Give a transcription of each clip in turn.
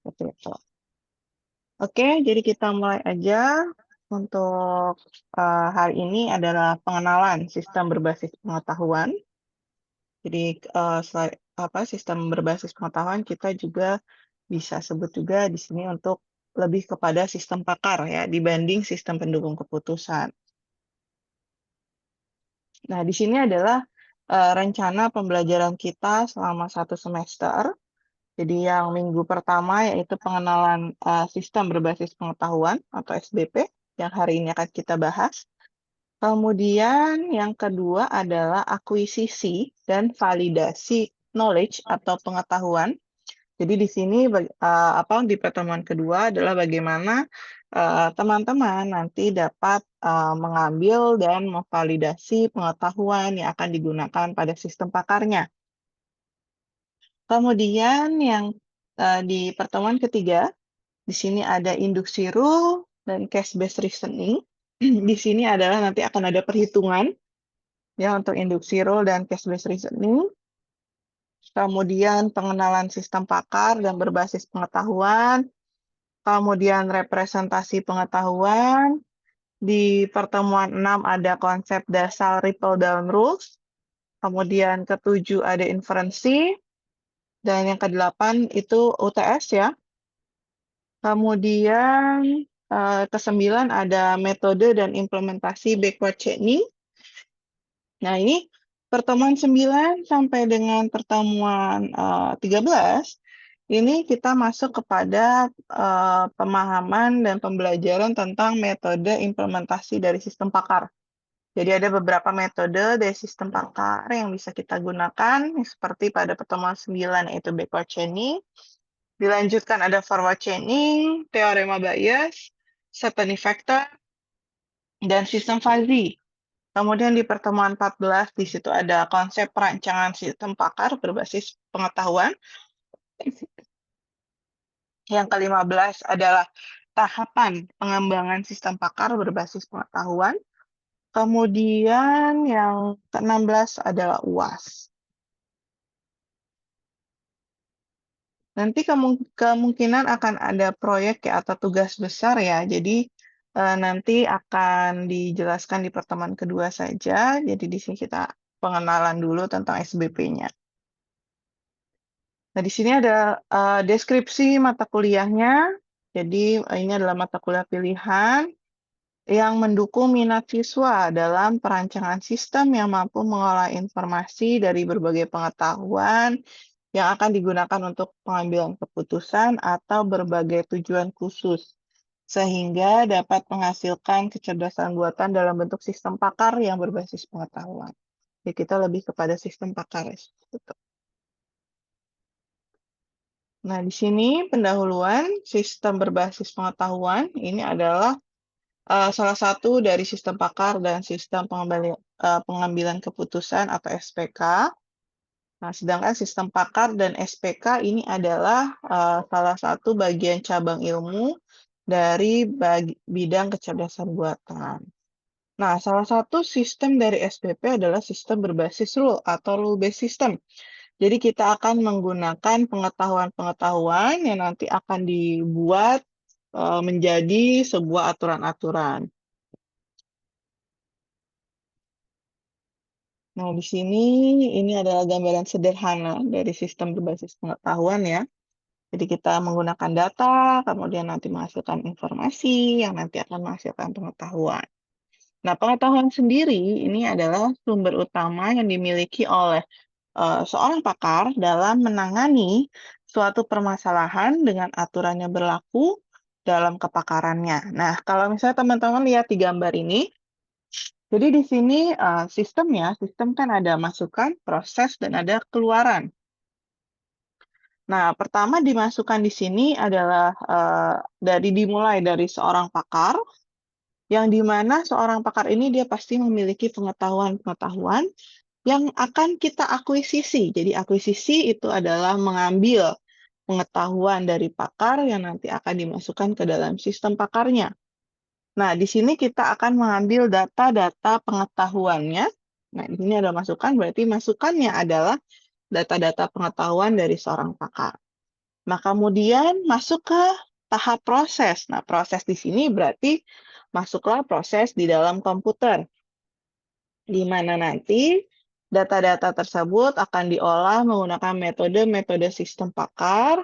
Seperti itu. Oke, jadi kita mulai aja. Untuk hari ini adalah pengenalan sistem berbasis pengetahuan. Jadi sistem berbasis pengetahuan kita juga bisa sebut juga di sini untuk lebih kepada sistem pakar ya dibanding sistem pendukung keputusan. Nah, di sini adalah rencana pembelajaran kita selama 1 semester. Jadi yang minggu pertama yaitu pengenalan sistem berbasis pengetahuan atau SBP yang hari ini akan kita bahas. Kemudian yang kedua adalah akuisisi dan validasi knowledge atau pengetahuan. Jadi di sini di pertemuan kedua adalah bagaimana teman-teman nanti dapat mengambil dan memvalidasi pengetahuan yang akan digunakan pada sistem pakarnya. Kemudian yang di pertemuan ketiga, di sini ada induksi rule dan case-based reasoning. Di sini adalah nanti akan ada perhitungan ya untuk induksi rule dan case-based reasoning. Kemudian pengenalan sistem pakar dan berbasis pengetahuan, kemudian representasi pengetahuan. Di pertemuan 6 ada konsep dasar ripple down rules, kemudian ke-7 ada inferensi, dan yang ke-8 itu UTS ya. Kemudian ke-9 ada metode dan implementasi backward chaining. Nah, ini pertemuan 9 sampai dengan pertemuan 13, ini kita masuk kepada pemahaman dan pembelajaran tentang metode implementasi dari sistem pakar. Jadi ada beberapa metode dari sistem pakar yang bisa kita gunakan, seperti pada pertemuan 9 yaitu backward chaining. Dilanjutkan ada forward chaining, teorema Bayes, Stephanie factor, dan sistem fuzzy. Kemudian di pertemuan 14, di situ ada konsep perancangan sistem pakar berbasis pengetahuan. Yang ke-15 adalah tahapan pengembangan sistem pakar berbasis pengetahuan. Kemudian yang ke-16 adalah UAS. Nanti kemungkinan akan ada proyek ya atau tugas besar ya. Jadi nanti akan dijelaskan di pertemuan kedua saja. Jadi di sini kita pengenalan dulu tentang SBP-nya. Nah, di sini ada deskripsi mata kuliahnya. Jadi ini adalah mata kuliah pilihan yang mendukung minat siswa dalam perancangan sistem yang mampu mengolah informasi dari berbagai pengetahuan yang akan digunakan untuk pengambilan keputusan atau berbagai tujuan khusus, sehingga dapat menghasilkan kecerdasan buatan dalam bentuk sistem pakar yang berbasis pengetahuan. Jadi kita lebih kepada sistem pakar. Nah, di sini pendahuluan sistem berbasis pengetahuan ini adalah salah satu dari sistem pakar dan sistem pengambilan keputusan atau SPK. Nah, sedangkan sistem pakar dan SPK ini adalah salah satu bagian cabang ilmu dari bidang kecerdasan buatan. Nah, salah satu sistem dari SBP adalah sistem berbasis rule atau rule-based system. Jadi kita akan menggunakan pengetahuan-pengetahuan yang nanti akan dibuat menjadi sebuah aturan-aturan. Nah, di sini ini adalah gambaran sederhana dari sistem berbasis pengetahuan ya. Jadi kita menggunakan data, kemudian nanti menghasilkan informasi yang nanti akan menghasilkan pengetahuan. Nah, pengetahuan sendiri ini adalah sumber utama yang dimiliki oleh seorang pakar dalam menangani suatu permasalahan dengan aturan yang berlaku dalam kepakarannya. Nah, kalau misalnya teman-teman lihat di gambar ini, jadi di sini sistem kan ada masukan, proses, dan ada keluaran. Nah, pertama dimasukkan di sini adalah dimulai dari seorang pakar, yang dimana seorang pakar ini dia pasti memiliki pengetahuan-pengetahuan yang akan kita akuisisi. Jadi akuisisi itu adalah mengambil pengetahuan dari pakar yang nanti akan dimasukkan ke dalam sistem pakarnya. Nah, di sini kita akan mengambil data-data pengetahuannya. Nah, di sini ada masukan, berarti masukannya adalah data-data pengetahuan dari seorang pakar. Nah, kemudian masuk ke tahap proses. Nah, proses di sini berarti masuklah proses di dalam komputer, di mana nanti data-data tersebut akan diolah menggunakan metode-metode sistem pakar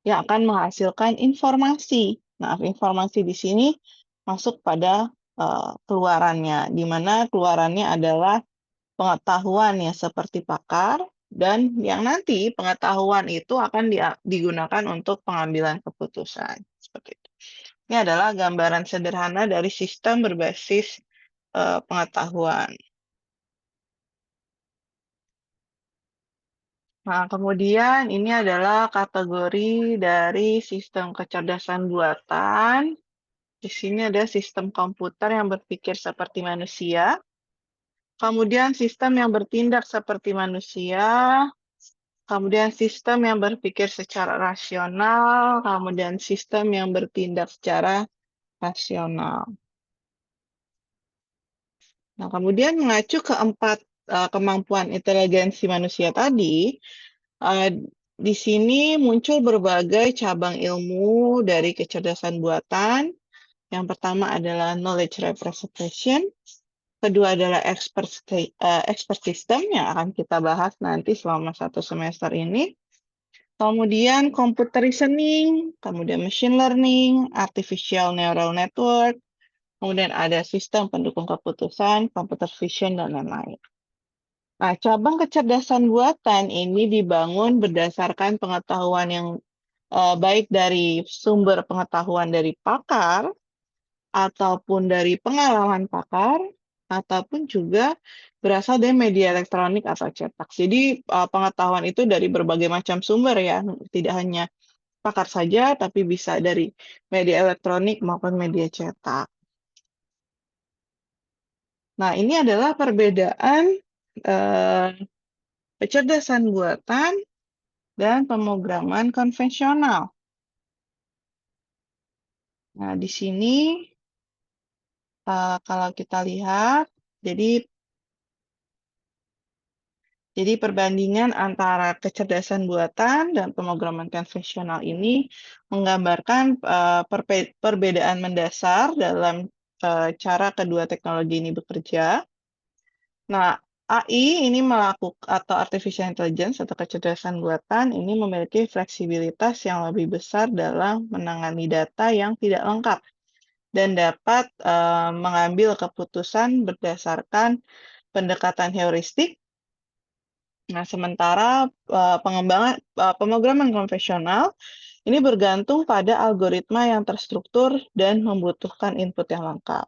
yang akan menghasilkan informasi. Nah, informasi di sini masuk pada keluarannya, di mana keluarannya adalah pengetahuan yang seperti pakar, dan yang nanti pengetahuan itu akan digunakan untuk pengambilan keputusan. Seperti itu. Ini adalah gambaran sederhana dari sistem berbasis pengetahuan. Nah, kemudian ini adalah kategori dari sistem kecerdasan buatan. Di sini ada sistem komputer yang berpikir seperti manusia, kemudian sistem yang bertindak seperti manusia, kemudian sistem yang berpikir secara rasional, kemudian sistem yang bertindak secara rasional. Nah, kemudian mengacu ke 4 kemampuan inteligensi manusia tadi, di sini muncul berbagai cabang ilmu dari kecerdasan buatan. Yang pertama adalah knowledge representation, kedua adalah expert system yang akan kita bahas nanti selama 1 semester ini. Kemudian computer reasoning, kemudian machine learning, artificial neural network, kemudian ada sistem pendukung keputusan, computer vision, dan lain-lain. Nah, cabang kecerdasan buatan ini dibangun berdasarkan pengetahuan yang baik dari sumber pengetahuan dari pakar, ataupun dari pengalaman pakar, ataupun juga berasal dari media elektronik atau cetak. Jadi pengetahuan itu dari berbagai macam sumber ya, tidak hanya pakar saja, tapi bisa dari media elektronik maupun media cetak. Nah, ini adalah perbedaan kecerdasan buatan dan pemrograman konvensional. Nah, di sini kalau kita lihat, jadi perbandingan antara kecerdasan buatan dan pemrograman konvensional ini menggambarkan perbedaan mendasar dalam cara kedua teknologi ini bekerja. Nah, AI ini atau artificial intelligence atau kecerdasan buatan ini memiliki fleksibilitas yang lebih besar dalam menangani data yang tidak lengkap dan dapat mengambil keputusan berdasarkan pendekatan heuristik. Nah, sementara pengembangan pemrograman konvensional ini bergantung pada algoritma yang terstruktur dan membutuhkan input yang lengkap.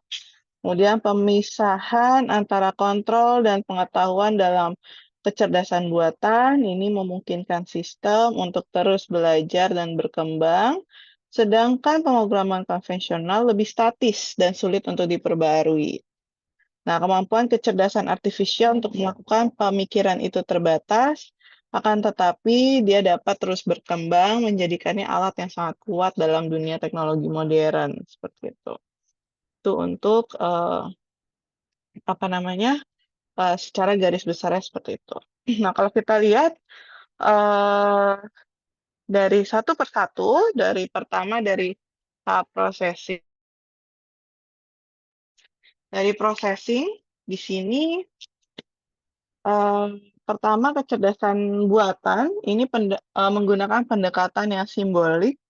Kemudian pemisahan antara kontrol dan pengetahuan dalam kecerdasan buatan ini memungkinkan sistem untuk terus belajar dan berkembang, sedangkan pemrograman konvensional lebih statis dan sulit untuk diperbarui. Nah, kemampuan kecerdasan artifisial untuk melakukan pemikiran itu terbatas, akan tetapi dia dapat terus berkembang, menjadikannya alat yang sangat kuat dalam dunia teknologi modern, seperti itu. Itu untuk secara garis besarnya seperti itu. Nah, kalau kita lihat dari satu persatu, pertama dari processing. Dari processing, di sini pertama kecerdasan buatan ini menggunakan pendekatan yang simbolik,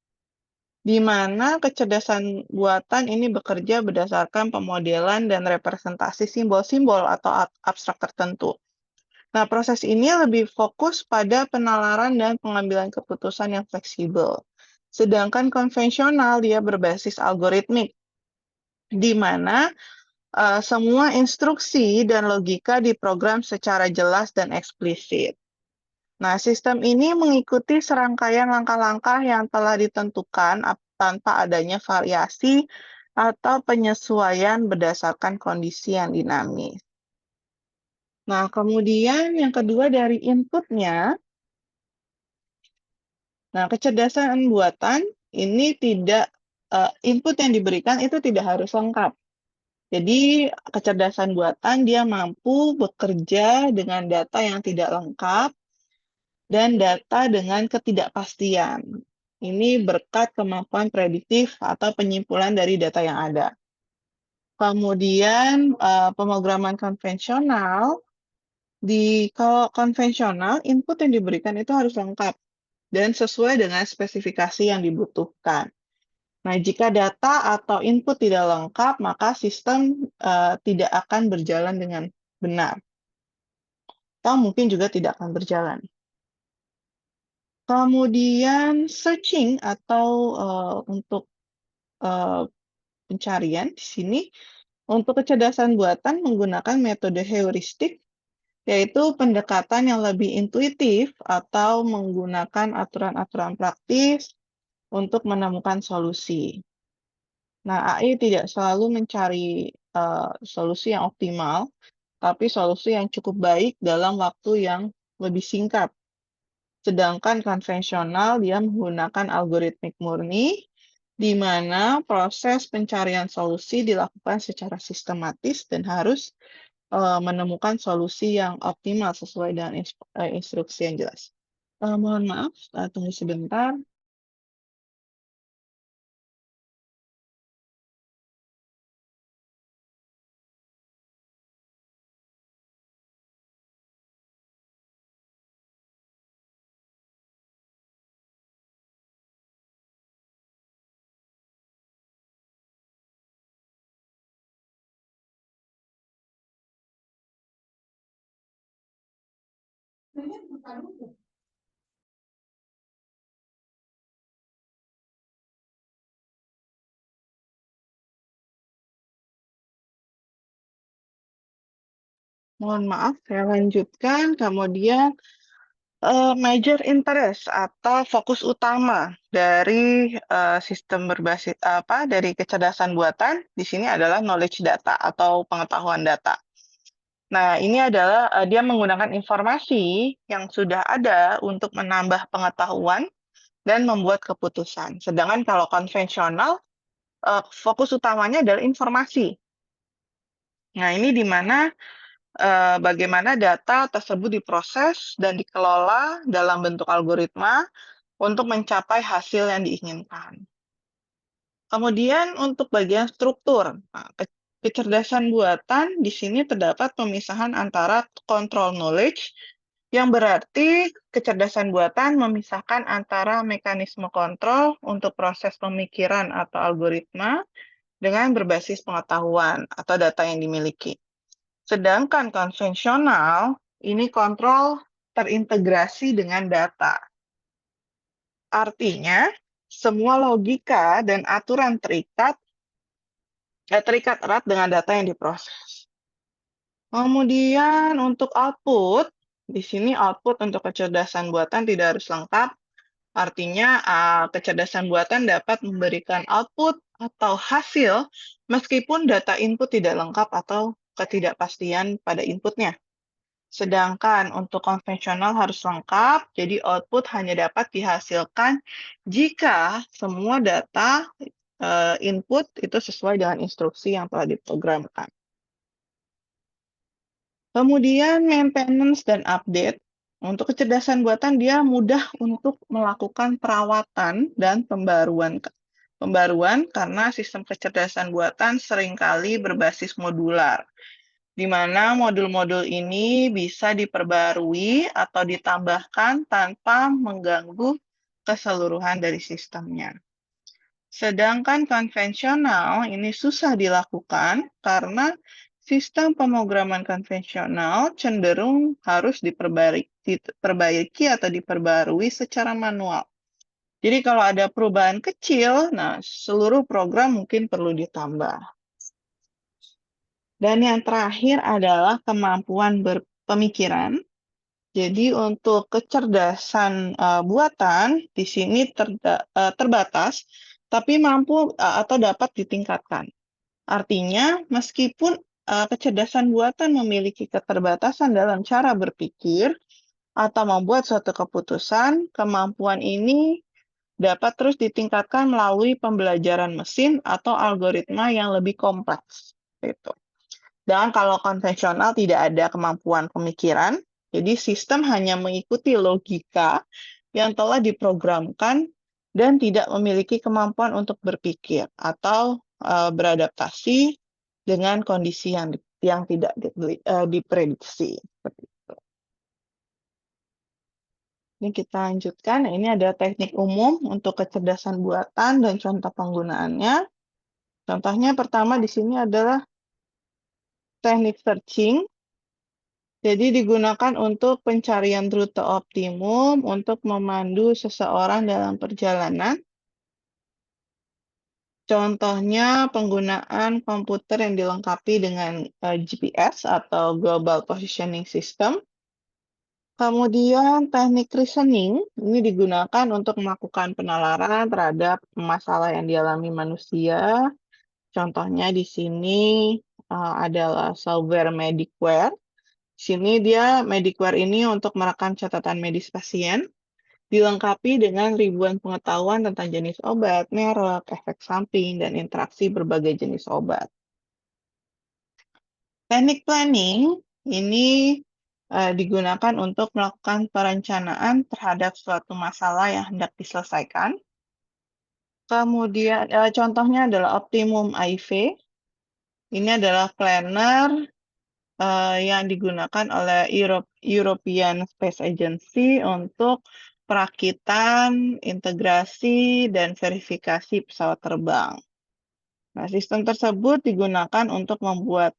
di mana kecerdasan buatan ini bekerja berdasarkan pemodelan dan representasi simbol-simbol atau abstrak tertentu. Nah, proses ini lebih fokus pada penalaran dan pengambilan keputusan yang fleksibel. Sedangkan konvensional dia berbasis algoritmik, di mana semua instruksi dan logika diprogram secara jelas dan eksplisit. Nah, sistem ini mengikuti serangkaian langkah-langkah yang telah ditentukan tanpa adanya variasi atau penyesuaian berdasarkan kondisi yang dinamis. Nah, kemudian yang kedua dari inputnya, nah kecerdasan buatan ini tidak, input yang diberikan itu tidak harus lengkap. Jadi kecerdasan buatan dia mampu bekerja dengan data yang tidak lengkap dan data dengan ketidakpastian. Ini berkat kemampuan prediktif atau penyimpulan dari data yang ada. Kemudian pemrograman konvensional, kalau konvensional input yang diberikan itu harus lengkap dan sesuai dengan spesifikasi yang dibutuhkan. Nah, jika data atau input tidak lengkap, maka sistem tidak akan berjalan dengan benar, atau mungkin juga tidak akan berjalan. Kemudian searching atau untuk pencarian di sini, untuk kecerdasan buatan menggunakan metode heuristik, yaitu pendekatan yang lebih intuitif atau menggunakan aturan-aturan praktis untuk menemukan solusi. Nah, AI tidak selalu mencari solusi yang optimal, tapi solusi yang cukup baik dalam waktu yang lebih singkat. Sedangkan konvensional dia menggunakan algoritmik murni, di mana proses pencarian solusi dilakukan secara sistematis dan harus menemukan solusi yang optimal sesuai dengan instruksi yang jelas. Mohon maaf, tunggu sebentar. Mohon maaf, saya lanjutkan. Kemudian major interest atau fokus utama dari sistem berbasis dari kecerdasan buatan di sini adalah knowledge data atau pengetahuan data. Nah, ini adalah dia menggunakan informasi yang sudah ada untuk menambah pengetahuan dan membuat keputusan. Sedangkan kalau konvensional, fokus utamanya adalah informasi. Nah, ini di mana bagaimana data tersebut diproses dan dikelola dalam bentuk algoritma untuk mencapai hasil yang diinginkan. Kemudian untuk bagian struktur, kecerdasan buatan di sini terdapat pemisahan antara control knowledge, yang berarti kecerdasan buatan memisahkan antara mekanisme kontrol untuk proses pemikiran atau algoritma dengan berbasis pengetahuan atau data yang dimiliki. Sedangkan konvensional, ini kontrol terintegrasi dengan data. Artinya, semua logika dan aturan terikat erat dengan data yang diproses. Kemudian untuk output, di sini output untuk kecerdasan buatan tidak harus lengkap. Artinya, kecerdasan buatan dapat memberikan output atau hasil meskipun data input tidak lengkap atau ketidakpastian pada inputnya. Sedangkan untuk konvensional harus lengkap, jadi output hanya dapat dihasilkan jika semua data input itu sesuai dengan instruksi yang telah diprogramkan. Kemudian maintenance dan update. Untuk kecerdasan buatan dia mudah untuk melakukan perawatan dan pembaruan karena sistem kecerdasan buatan seringkali berbasis modular, di mana modul-modul ini bisa diperbarui atau ditambahkan tanpa mengganggu keseluruhan dari sistemnya. Sedangkan konvensional ini susah dilakukan karena sistem pemrograman konvensional cenderung harus diperbaiki atau diperbarui secara manual. Jadi kalau ada perubahan kecil, nah seluruh program mungkin perlu ditambah. Dan yang terakhir adalah kemampuan berpemikiran. Jadi untuk kecerdasan buatan di sini terbatas, tapi mampu atau dapat ditingkatkan. Artinya, meskipun kecerdasan buatan memiliki keterbatasan dalam cara berpikir atau membuat suatu keputusan, kemampuan ini dapat terus ditingkatkan melalui pembelajaran mesin atau algoritma yang lebih kompleks. Gitu. Dan kalau konvensional tidak ada kemampuan pemikiran, jadi sistem hanya mengikuti logika yang telah diprogramkan dan tidak memiliki kemampuan untuk berpikir atau beradaptasi dengan kondisi yang tidak diprediksi. Seperti itu. Ini kita lanjutkan. Nah, ini ada teknik umum untuk kecerdasan buatan dan contoh penggunaannya. Contohnya pertama di sini adalah teknik searching. Jadi digunakan untuk pencarian rute optimum untuk memandu seseorang dalam perjalanan. Contohnya penggunaan komputer yang dilengkapi dengan GPS atau Global Positioning System. Kemudian teknik reasoning ini digunakan untuk melakukan penalaran terhadap masalah yang dialami manusia. Contohnya di sini adalah software Medicware. Di sini Medicware ini untuk merekam catatan medis pasien, dilengkapi dengan ribuan pengetahuan tentang jenis obat, merek, efek samping, dan interaksi berbagai jenis obat. Teknik planning ini digunakan untuk melakukan perencanaan terhadap suatu masalah yang hendak diselesaikan. Kemudian contohnya adalah Optimum IV. Ini adalah planner yang digunakan oleh European Space Agency untuk perakitan, integrasi, dan verifikasi pesawat terbang. Nah, sistem tersebut digunakan untuk membuat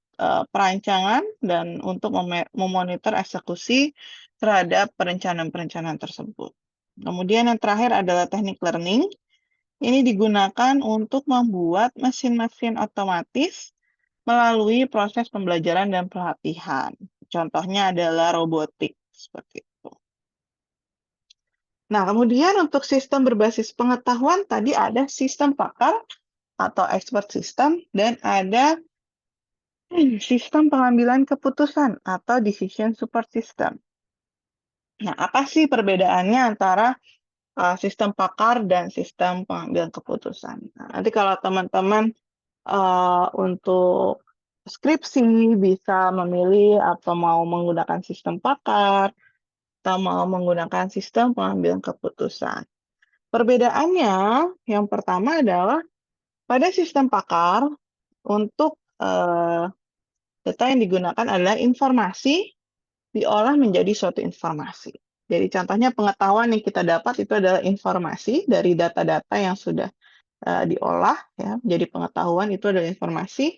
perancangan dan untuk memonitor eksekusi terhadap perencanaan-perencanaan tersebut. Kemudian yang terakhir adalah teknik learning. Ini digunakan untuk membuat mesin-mesin otomatis melalui proses pembelajaran dan pelatihan. Contohnya adalah robotik, seperti itu. Nah, kemudian untuk sistem berbasis pengetahuan, tadi ada sistem pakar atau expert system, dan ada sistem pengambilan keputusan atau decision support system. Nah, apa sih perbedaannya antara sistem pakar dan sistem pengambilan keputusan? Nah, nanti kalau teman-teman untuk skripsi bisa memilih atau mau menggunakan sistem pakar atau mau menggunakan sistem pengambilan keputusan. Perbedaannya yang pertama adalah pada sistem pakar untuk data yang digunakan adalah informasi diolah menjadi suatu informasi. Jadi contohnya pengetahuan yang kita dapat itu adalah informasi dari data-data yang sudah diolah ya, jadi pengetahuan itu adalah informasi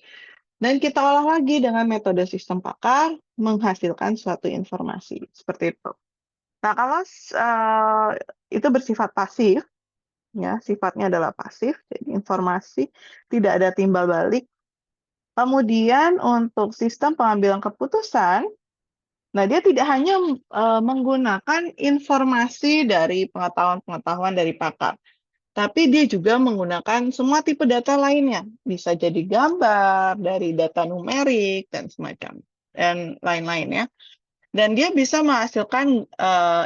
dan kita olah lagi dengan metode sistem pakar menghasilkan suatu informasi seperti itu. Nah, kalau itu bersifat pasif, ya sifatnya adalah pasif, jadi informasi tidak ada timbal balik. Kemudian untuk sistem pengambilan keputusan, nah dia tidak hanya menggunakan informasi dari pengetahuan-pengetahuan dari pakar, tapi dia juga menggunakan semua tipe data lainnya. Bisa jadi gambar, dari data numerik, dan semacam, dan lain-lain ya. Dan dia bisa menghasilkan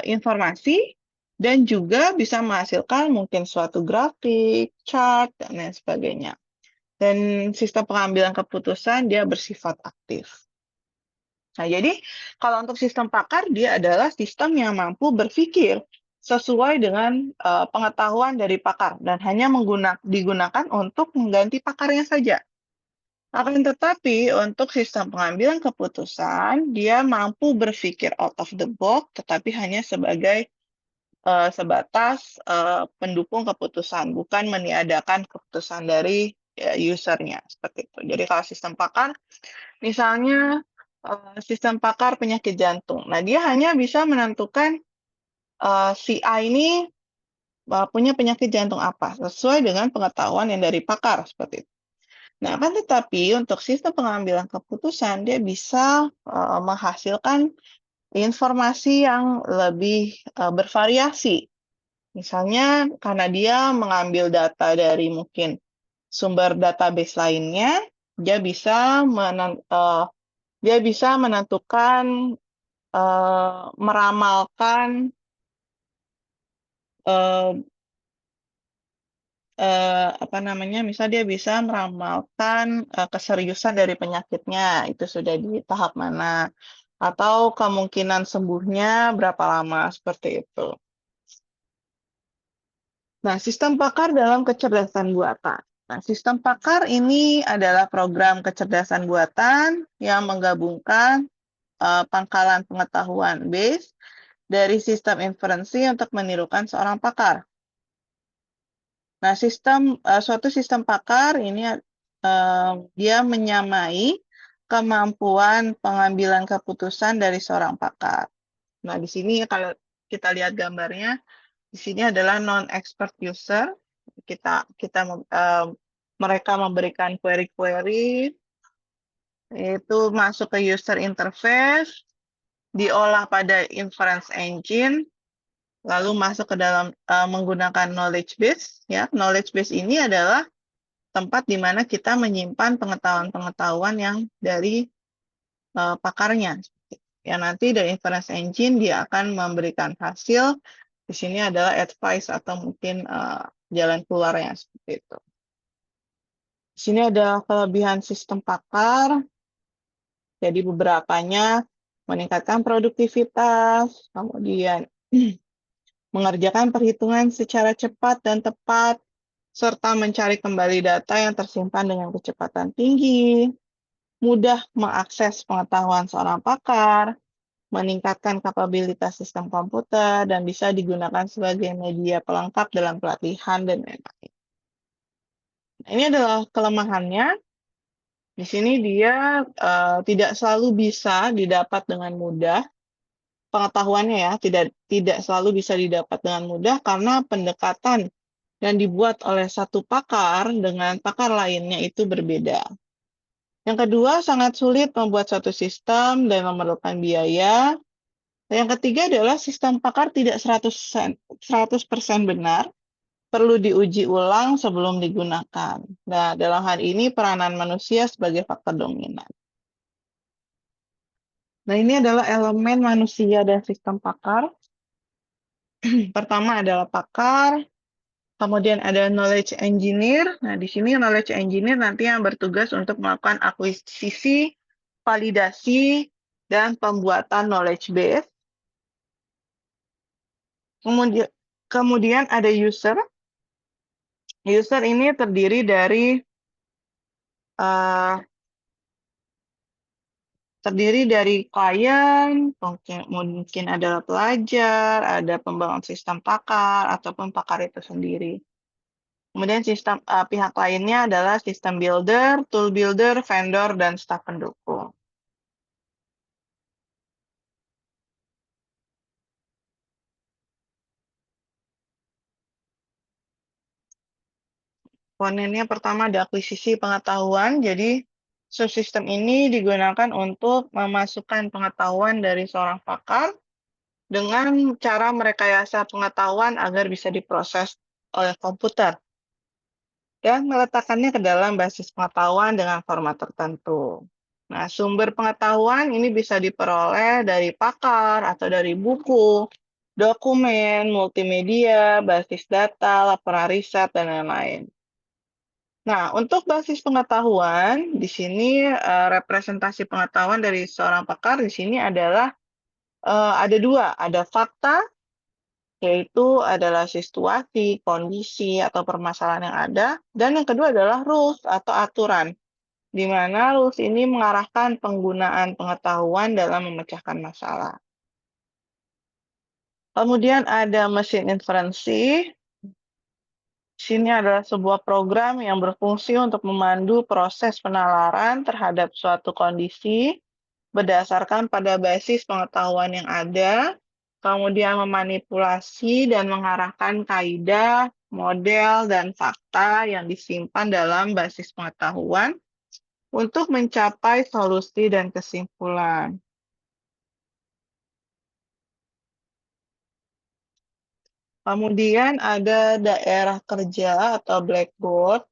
informasi, dan juga bisa menghasilkan mungkin suatu grafik, chart, dan lain sebagainya. Dan sistem pengambilan keputusan dia bersifat aktif. Nah, jadi kalau untuk sistem pakar, dia adalah sistem yang mampu berpikir sesuai dengan pengetahuan dari pakar dan hanya digunakan untuk mengganti pakarnya saja. Akan tetapi untuk sistem pengambilan keputusan, dia mampu berpikir out of the box, tetapi hanya sebatas pendukung keputusan, bukan meniadakan keputusan dari usernya seperti itu. Jadi kalau sistem pakar, misalnya sistem pakar penyakit jantung. Nah, dia hanya bisa menentukan si A ini punya penyakit jantung apa, sesuai dengan pengetahuan yang dari pakar, seperti itu. Nah, kan tetapi untuk sistem pengambilan keputusan, dia bisa menghasilkan informasi yang lebih bervariasi. Misalnya, karena dia mengambil data dari mungkin sumber database lainnya, dia bisa menentukan meramalkan misal dia bisa meramalkan keseriusan dari penyakitnya, itu sudah di tahap mana, atau kemungkinan sembuhnya berapa lama, seperti itu. Nah, sistem pakar dalam kecerdasan buatan. Nah, sistem pakar ini adalah program kecerdasan buatan yang menggabungkan pangkalan pengetahuan base dari sistem inferensi untuk menirukan seorang pakar. Nah, suatu sistem pakar ini dia menyamai kemampuan pengambilan keputusan dari seorang pakar. Nah, di sini kalau kita lihat gambarnya, di sini adalah non-expert user. Mereka memberikan query-query, itu masuk ke user interface, diolah pada inference engine, lalu masuk ke dalam menggunakan knowledge base. Ya, knowledge base ini adalah tempat di mana kita menyimpan pengetahuan-pengetahuan yang dari pakarnya. Ya, nanti dari inference engine dia akan memberikan hasil. Di sini adalah advice atau mungkin jalan keluarnya seperti itu. Di sini ada kelebihan sistem pakar. Jadi beberapanya meningkatkan produktivitas, kemudian mengerjakan perhitungan secara cepat dan tepat, serta mencari kembali data yang tersimpan dengan kecepatan tinggi, mudah mengakses pengetahuan seorang pakar, meningkatkan kapabilitas sistem komputer, dan bisa digunakan sebagai media pelengkap dalam pelatihan dan lain-lain. Ini adalah kelemahannya. Di sini dia tidak selalu bisa didapat dengan mudah. Pengetahuannya ya, tidak selalu bisa didapat dengan mudah karena pendekatan yang dibuat oleh satu pakar dengan pakar lainnya itu berbeda. Yang kedua, sangat sulit membuat suatu sistem dan memerlukan biaya. Yang ketiga adalah sistem pakar tidak 100% benar, perlu diuji ulang sebelum digunakan. Nah, dalam hal ini peranan manusia sebagai faktor dominan. Nah, ini adalah elemen manusia dan sistem pakar. Pertama adalah pakar, kemudian ada knowledge engineer. Nah, di sini knowledge engineer nanti yang bertugas untuk melakukan akuisisi, validasi, dan pembuatan knowledge base. Kemudian ada user. User ini terdiri dari klien, mungkin adalah pelajar, ada pembangun sistem pakar, ataupun pakar itu sendiri. Kemudian pihak lainnya adalah sistem builder, tool builder, vendor, dan staf pendukung. Komponennya pertama ada akuisisi pengetahuan, jadi subsistem ini digunakan untuk memasukkan pengetahuan dari seorang pakar dengan cara merekayasa pengetahuan agar bisa diproses oleh komputer dan meletakkannya ke dalam basis pengetahuan dengan format tertentu. Nah, sumber pengetahuan ini bisa diperoleh dari pakar atau dari buku, dokumen, multimedia, basis data, laporan riset, dan lain-lain. Nah, untuk basis pengetahuan, di sini representasi pengetahuan dari seorang pakar di sini adalah ada dua, ada fakta, yaitu adalah situasi, kondisi, atau permasalahan yang ada, dan yang kedua adalah rules atau aturan, di mana rules ini mengarahkan penggunaan pengetahuan dalam memecahkan masalah. Kemudian ada mesin inferensi. Sini adalah sebuah program yang berfungsi untuk memandu proses penalaran terhadap suatu kondisi berdasarkan pada basis pengetahuan yang ada, kemudian memanipulasi dan mengarahkan kaidah, model, dan fakta yang disimpan dalam basis pengetahuan untuk mencapai solusi dan kesimpulan. Kemudian ada daerah kerja atau blackboard.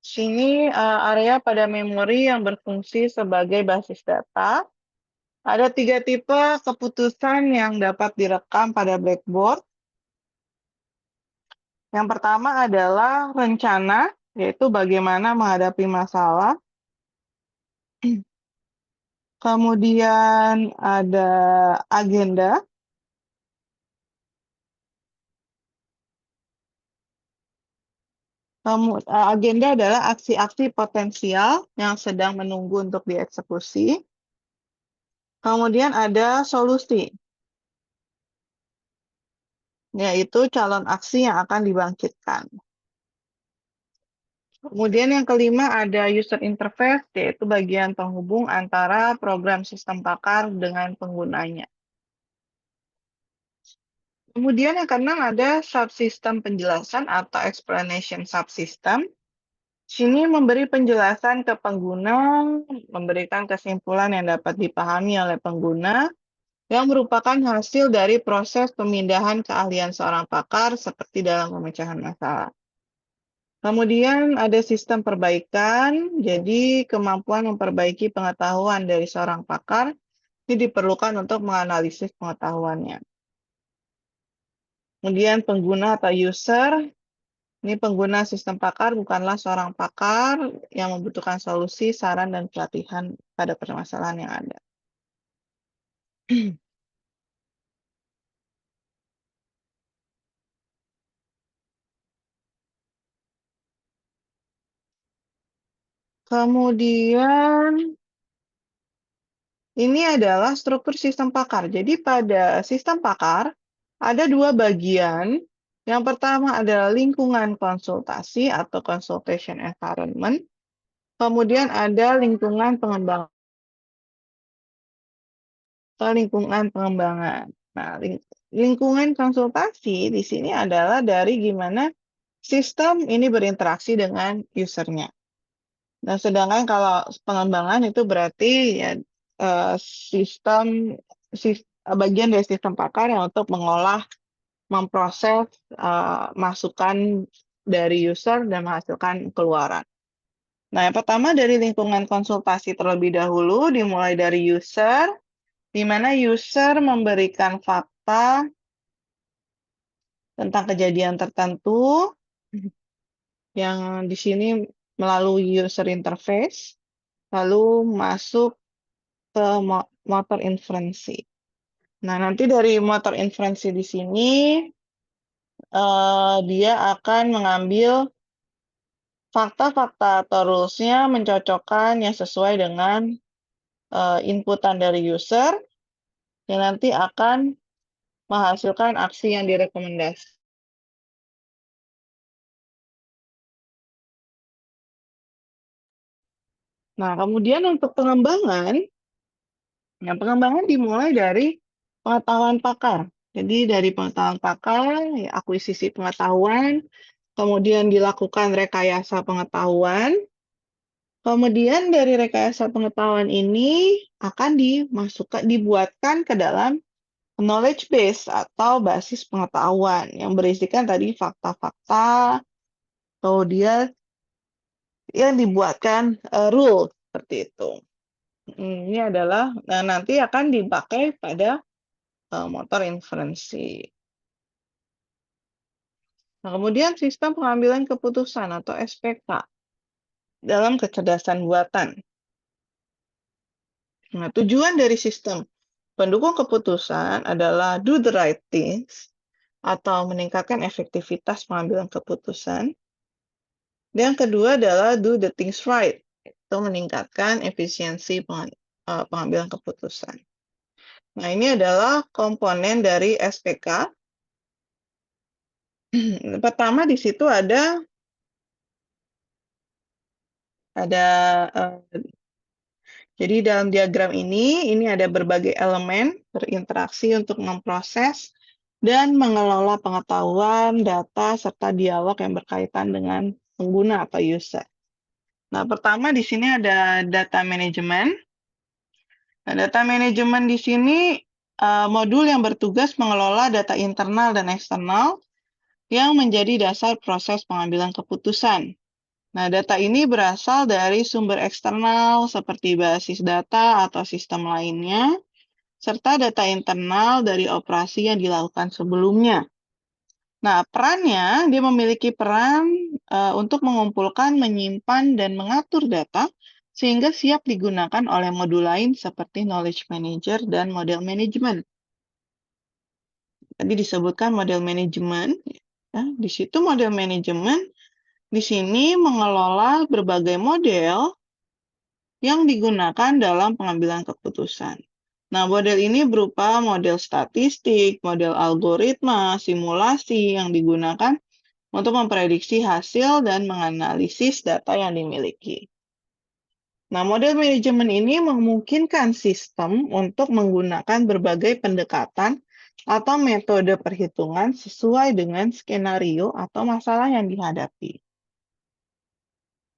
Sini area pada memori yang berfungsi sebagai basis data. Ada 3 tipe keputusan yang dapat direkam pada blackboard. Yang pertama adalah rencana, yaitu bagaimana menghadapi masalah. Kemudian ada agenda. Agenda adalah aksi-aksi potensial yang sedang menunggu untuk dieksekusi. Kemudian ada solusi, yaitu calon aksi yang akan dibangkitkan. Kemudian yang kelima ada user interface, yaitu bagian penghubung antara program sistem pakar dengan penggunanya. Kemudian yang keenam ada subsystem penjelasan atau explanation subsystem. Sini memberi penjelasan ke pengguna, memberikan kesimpulan yang dapat dipahami oleh pengguna, yang merupakan hasil dari proses pemindahan keahlian seorang pakar seperti dalam pemecahan masalah. Kemudian ada sistem perbaikan, jadi kemampuan memperbaiki pengetahuan dari seorang pakar ini diperlukan untuk menganalisis pengetahuannya. Kemudian pengguna atau user, ini pengguna sistem pakar bukanlah seorang pakar yang membutuhkan solusi, saran, dan pelatihan pada permasalahan yang ada. Kemudian ini adalah struktur sistem pakar. Jadi pada sistem pakar ada dua bagian. Yang pertama adalah lingkungan konsultasi atau consultation environment. Kemudian ada lingkungan pengembangan. Nah, lingkungan konsultasi di sini adalah dari gimana sistem ini berinteraksi dengan usernya. Nah, sedangkan kalau pengembangan itu berarti ya bagian dari sistem pakar yang untuk mengolah, memproses masukan dari user dan menghasilkan keluaran. Nah, yang pertama dari lingkungan konsultasi terlebih dahulu, dimulai dari user, di mana user memberikan fakta tentang kejadian tertentu yang di sini melalui user interface, lalu masuk ke motor inferensi. Nah, nanti dari motor inferensi di sini, dia akan mengambil fakta-fakta atau rules-nya, mencocokkan yang sesuai dengan inputan dari user, yang nanti akan menghasilkan aksi yang direkomendasi. Nah, kemudian untuk pengembangan, pengembangan dimulai dari pengetahuan pakar. Jadi dari pengetahuan pakar, ya, akuisisi pengetahuan, kemudian dilakukan rekayasa pengetahuan, kemudian dari rekayasa pengetahuan ini akan dibuatkan ke dalam knowledge base atau basis pengetahuan yang berisikan tadi fakta-fakta, kemudian yang dibuatkan rule seperti itu. Ini adalah nanti akan dipakai pada motor inferensi. Nah, kemudian sistem pengambilan keputusan atau SPK dalam kecerdasan buatan. Nah, tujuan dari sistem pendukung keputusan adalah do the right things atau meningkatkan efektivitas pengambilan keputusan. Dan yang kedua adalah do the things right, itu meningkatkan efisiensi pengambilan keputusan. Nah, ini adalah komponen dari SPK. Pertama di situ ada jadi dalam diagram ini ada berbagai elemen berinteraksi untuk memproses dan mengelola pengetahuan, data, serta dialog yang berkaitan dengan pengguna atau user. Nah, pertama di sini ada data management. Nah, data management di sini modul yang bertugas mengelola data internal dan eksternal yang menjadi dasar proses pengambilan keputusan. Nah, data ini berasal dari sumber eksternal seperti basis data atau sistem lainnya, serta data internal dari operasi yang dilakukan sebelumnya. Nah, perannya, dia memiliki peran untuk mengumpulkan, menyimpan, dan mengatur data sehingga siap digunakan oleh modul lain seperti knowledge manager dan model management. Tadi disebutkan model management, ya, di situ model management di sini mengelola berbagai model yang digunakan dalam pengambilan keputusan. Nah, model ini berupa model statistik, model algoritma, simulasi yang digunakan untuk memprediksi hasil dan menganalisis data yang dimiliki. Nah, model manajemen ini memungkinkan sistem untuk menggunakan berbagai pendekatan atau metode perhitungan sesuai dengan skenario atau masalah yang dihadapi.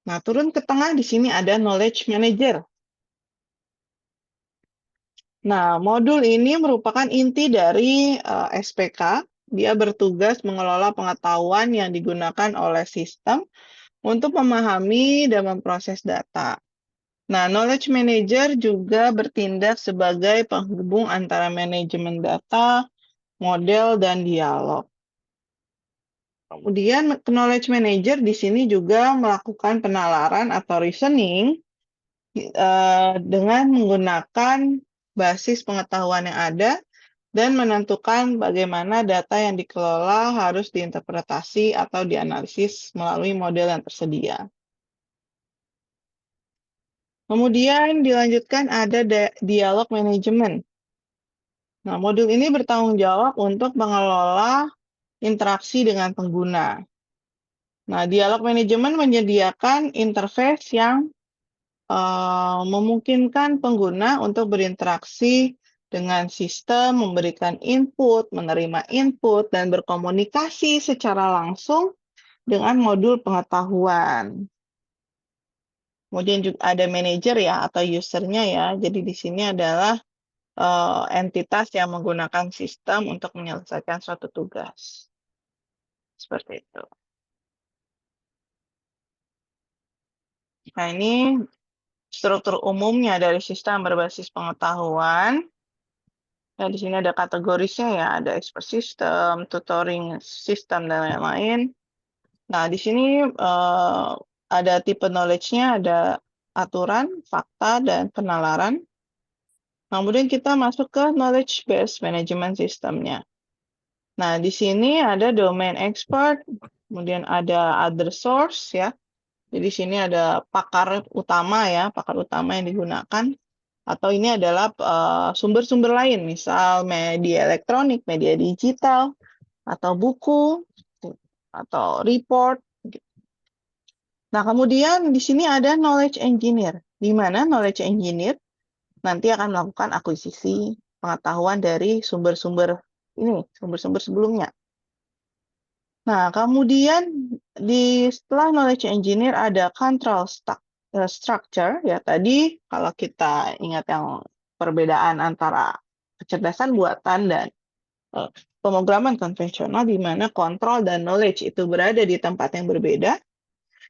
Nah, turun ke tengah di sini ada knowledge manager. Nah, modul ini merupakan inti dari SPK. Dia bertugas mengelola pengetahuan yang digunakan oleh sistem untuk memahami dan memproses data. Nah, knowledge manager juga bertindak sebagai penghubung antara manajemen data, model, dan dialog. Kemudian, knowledge manager di sini juga melakukan penalaran atau reasoning dengan menggunakan basis pengetahuan yang ada dan menentukan bagaimana data yang dikelola harus diinterpretasi atau dianalisis melalui model yang tersedia. Kemudian dilanjutkan ada dialog manajemen. Nah, modul ini bertanggung jawab untuk mengelola interaksi dengan pengguna. Nah, dialog manajemen menyediakan interface yang memungkinkan pengguna untuk berinteraksi dengan sistem, memberikan input, menerima input, dan berkomunikasi secara langsung dengan modul pengetahuan. Kemudian juga ada manajer ya atau usernya ya. Jadi di sini adalah entitas yang menggunakan sistem untuk menyelesaikan suatu tugas. Seperti itu. Nah, ini struktur umumnya dari sistem berbasis pengetahuan. Nah, di sini ada kategorisnya ya, ada expert system, tutoring system, dan lain-lain. Nah, di sini ada tipe knowledge-nya, ada aturan, fakta, dan penalaran. Kemudian kita masuk ke knowledge-based management system-nya. Nah, di sini ada domain expert, kemudian ada other source ya. Jadi di sini ada pakar utama ya, pakar utama yang digunakan. Atau ini adalah sumber-sumber lain, misal media elektronik, media digital, atau buku, atau report. Nah, kemudian di sini ada knowledge engineer, di mana knowledge engineer nanti akan melakukan akuisisi pengetahuan dari sumber-sumber ini, sumber-sumber sebelumnya. Nah, kemudian setelah knowledge engineer ada control structure, ya tadi kalau kita ingat yang perbedaan antara kecerdasan buatan dan pemrograman konvensional di mana kontrol dan knowledge itu berada di tempat yang berbeda.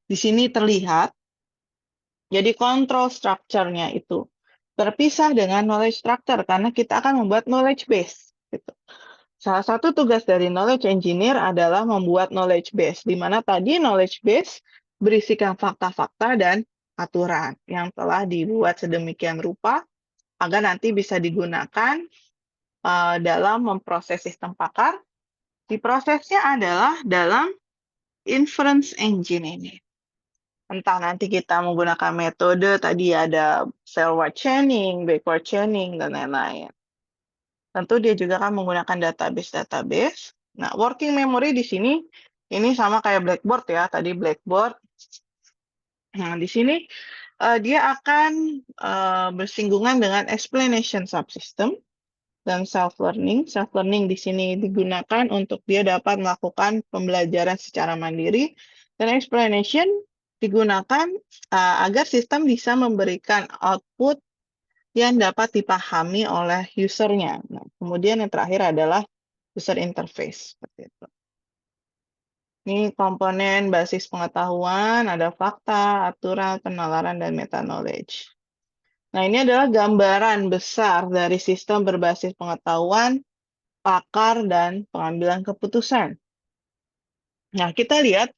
Di sini terlihat, jadi control structure-nya itu berpisah dengan knowledge structure karena kita akan membuat knowledge base. Gitu. Salah satu tugas dari knowledge engineer adalah membuat knowledge base, di mana tadi knowledge base berisikan fakta-fakta dan aturan yang telah dibuat sedemikian rupa agar nanti bisa digunakan dalam memproses sistem pakar. Diprosesnya adalah dalam inference engine ini. Entah nanti kita menggunakan metode, tadi ada forward chaining, backward chaining, dan lain-lain. Tentu dia juga akan menggunakan database. Nah, working memory di sini, ini sama kayak Blackboard ya, tadi Blackboard. Nah, di sini dia akan bersinggungan dengan explanation subsystem dan self-learning. Self-learning di sini digunakan untuk dia dapat melakukan pembelajaran secara mandiri, dan explanation digunakan agar sistem bisa memberikan output yang dapat dipahami oleh usernya. Nah, kemudian yang terakhir adalah user interface. Seperti itu. Ini komponen basis pengetahuan, ada fakta, aturan, penalaran, dan meta-knowledge. Nah, ini adalah gambaran besar dari sistem berbasis pengetahuan, pakar, dan pengambilan keputusan. Nah, kita lihat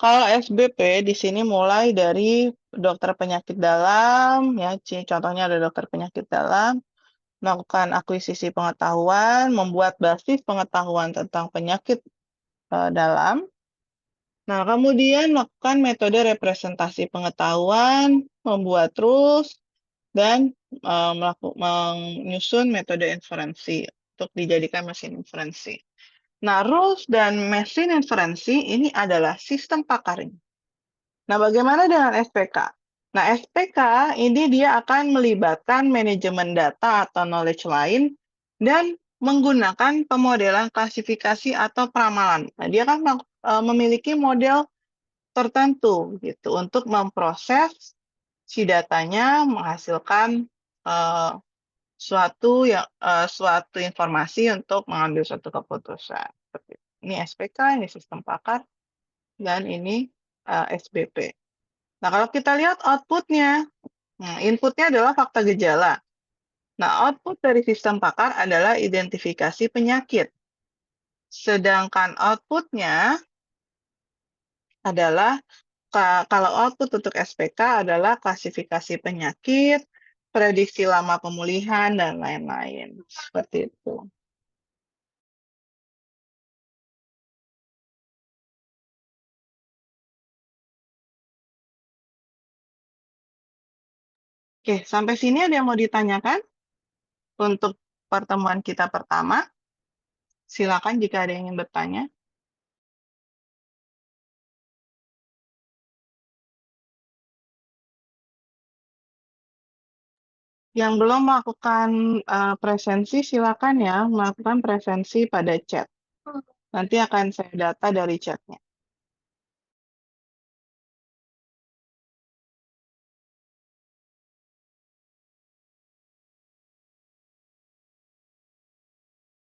kalau SBP di sini mulai dari dokter penyakit dalam, ya, contohnya ada dokter penyakit dalam, melakukan akuisisi pengetahuan, membuat basis pengetahuan tentang penyakit dalam. Nah, kemudian melakukan metode representasi pengetahuan, membuat rules, dan menyusun metode inferensi untuk dijadikan mesin inferensi. Nah, rules dan mesin inferensi ini adalah sistem pakarnya. Nah, bagaimana dengan SPK? Nah, SPK ini dia akan melibatkan manajemen data atau knowledge lain dan menggunakan pemodelan klasifikasi atau peramalan. Nah, dia kan memiliki model tertentu gitu untuk memproses si datanya menghasilkan suatu informasi untuk mengambil suatu keputusan. Ini SPK, ini sistem pakar, dan ini SBP. Nah, kalau kita lihat output-nya, input-nya adalah fakta gejala. Nah, output dari sistem pakar adalah identifikasi penyakit. Sedangkan output-nya adalah, kalau output untuk SPK adalah klasifikasi penyakit, prediksi lama pemulihan, dan lain-lain. Seperti itu. Oke, sampai sini ada yang mau ditanyakan untuk pertemuan kita pertama? Silakan jika ada yang ingin bertanya. Yang belum melakukan presensi, silakan ya melakukan presensi pada chat. Nanti akan saya data dari chatnya.